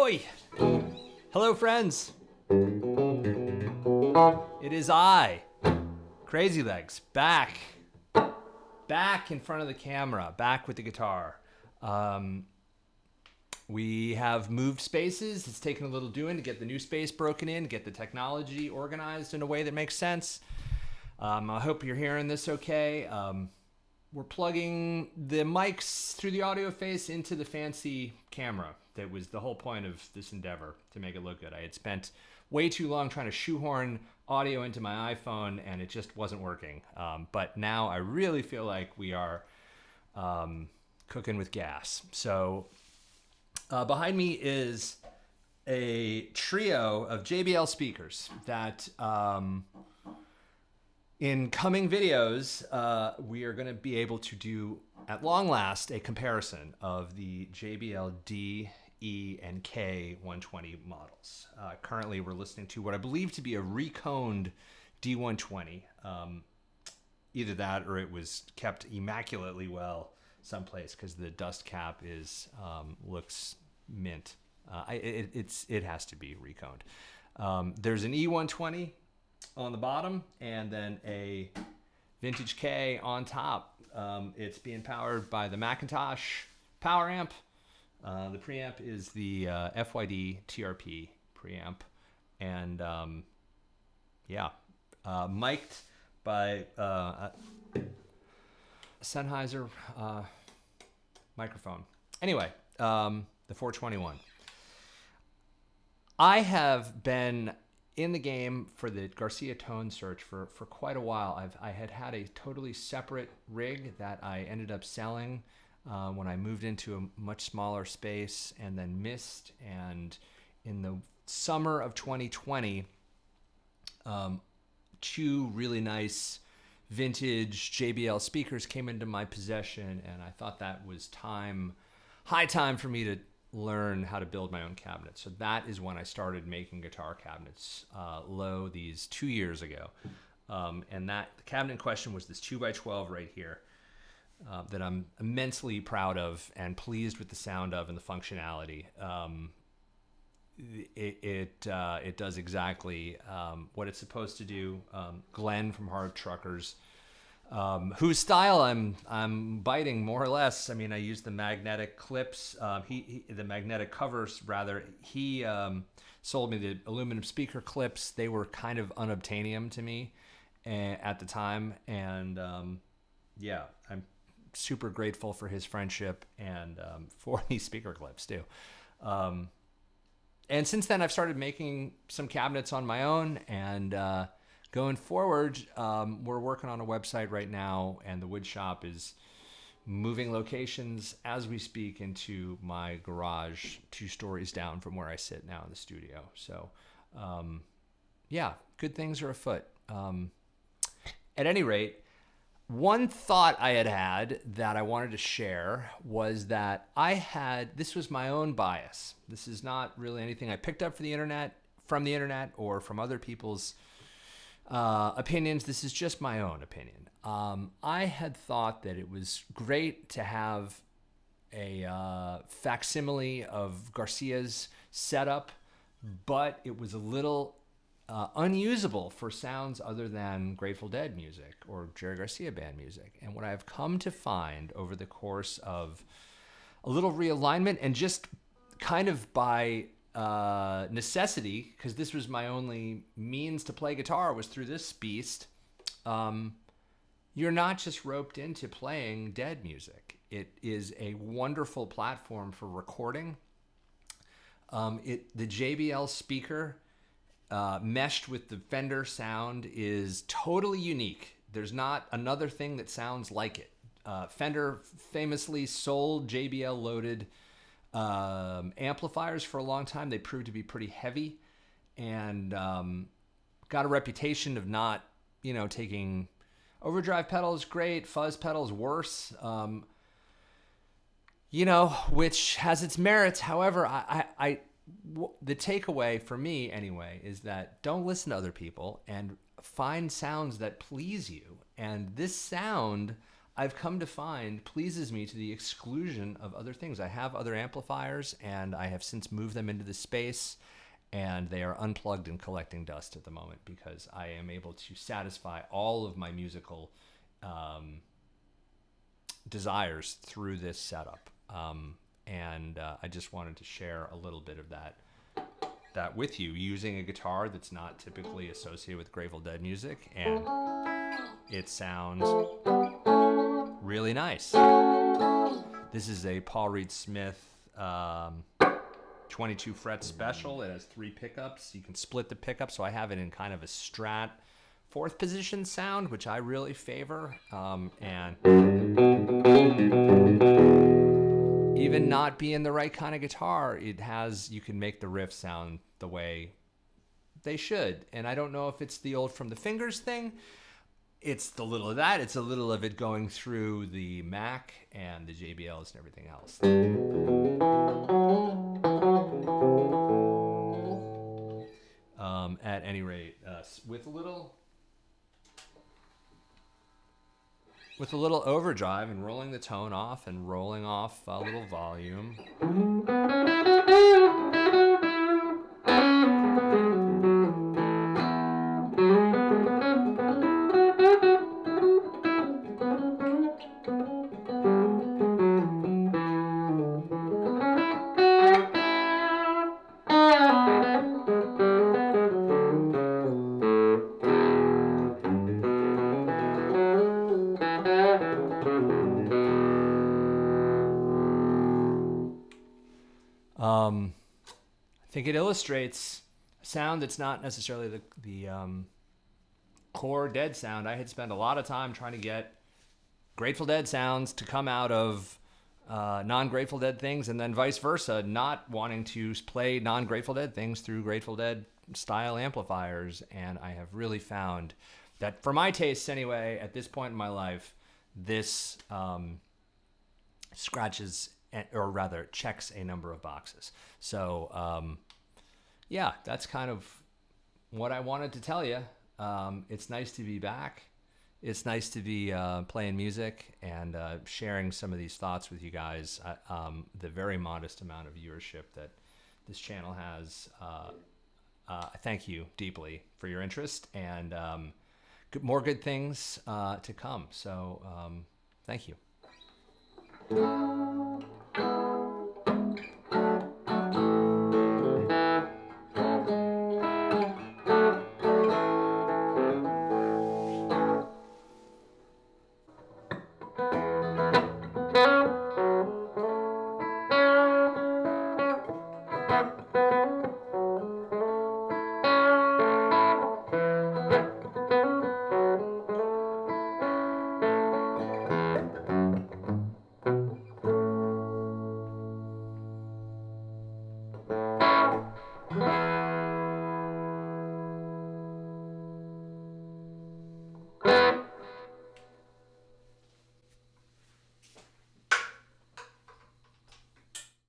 Oi! Hello, friends. It is I, Crazy Legs, back in front of the camera, back with the guitar. We have moved spaces. It's taken a little doing to get the new space broken in, get the technology organized in a way that makes sense. I hope you're hearing this okay. We're plugging the mics through the audio face into the fancy camera. That was the whole point of this endeavor, to make it look good. I had spent way too long trying to shoehorn audio into my iPhone, and it just wasn't working. But now I really feel like we are cooking with gas. So behind me is a trio of JBL speakers that in coming videos, we are going to be able to do, at long last, a comparison of the JBL D, E, and K 120 models. Currently, we're listening to what I believe to be a reconed D120. Either that or it was kept immaculately well someplace because the dust cap is looks mint. It has to be reconed. There's an E120 on the bottom and then a vintage K on top. It's being powered by the Macintosh power amp. The preamp is the FYD TRP preamp, and mic'd by Sennheiser microphone. Anyway, the 421. I have been in the game for the Garcia tone search for quite a while. I had a totally separate rig that I ended up selling when I moved into a much smaller space and then missed. And in the summer of 2020, two really nice vintage JBL speakers came into my possession, and I thought that was high time for me to learn how to build my own cabinet. So that is when I started making guitar cabinets, these 2 years ago. And the cabinet in question was this 2x12 right here that I'm immensely proud of and pleased with the sound of and the functionality. It does exactly what it's supposed to do. Glenn from Hard Truckers, whose style I'm biting more or less. I mean, I use the magnetic clips, the magnetic covers rather. He sold me the aluminum speaker clips. They were kind of unobtainium to me at the time, and I'm super grateful for his friendship and for these speaker clips too. And since then, I've started making some cabinets on my own, and going forward, we're working on a website right now, and the wood shop is moving locations as we speak into my garage 2 stories down from where I sit now in the studio. So, good things are afoot. At any rate, one thought I had that I wanted to share was that this was my own bias. This is not really anything I picked up from the internet or from other people's opinions. This is just my own opinion. I had thought that it was great to have a facsimile of Garcia's setup, but it was a little unusable for sounds other than Grateful Dead music or Jerry Garcia band music. And what I've come to find over the course of a little realignment and just kind of by necessity, because this was my only means to play guitar was through this beast, you're not just roped into playing Dead music. It is a wonderful platform for recording. The JBL speaker meshed with the Fender sound is totally unique. There's not another thing that sounds like it. Fender famously sold JBL loaded amplifiers for a long time. They proved to be pretty heavy and got a reputation of not, taking overdrive pedals great, fuzz pedals worse, which has its merits. However, the takeaway for me anyway is that don't listen to other people and find sounds that please you. And this sound I've come to find pleases me to the exclusion of other things. I have other amplifiers, and I have since moved them into the space, and they are unplugged and collecting dust at the moment because I am able to satisfy all of my musical desires through this setup. And I just wanted to share a little bit of that with you, using a guitar that's not typically associated with Grateful Dead music, and it sounds really nice. This is a Paul Reed Smith 22 fret special. It has 3 pickups. You can split the pickup, so I have it in kind of a Strat 4th position sound, which I really favor. And even not being the right kind of guitar, you can make the riff sound the way they should. And I don't know if it's the old From the Fingers thing. It's a little of that. It's a little of it going through the Mac and the JBLs and everything else. At any rate, with a little overdrive and rolling the tone off and rolling off a little volume. I think it illustrates a sound that's not necessarily the core Dead sound. I had spent a lot of time trying to get Grateful Dead sounds to come out of non-Grateful Dead things, and then vice versa, not wanting to play non-Grateful Dead things through Grateful Dead style amplifiers. And I have really found that, for my tastes anyway, at this point in my life, this scratches, or rather checks, a number of boxes. So yeah, that's kind of what I wanted to tell you. It's nice to be back. It's nice to be playing music and sharing some of these thoughts with you guys. The very modest amount of viewership that this channel has, I thank you deeply for your interest, and more good things to come. So thank you.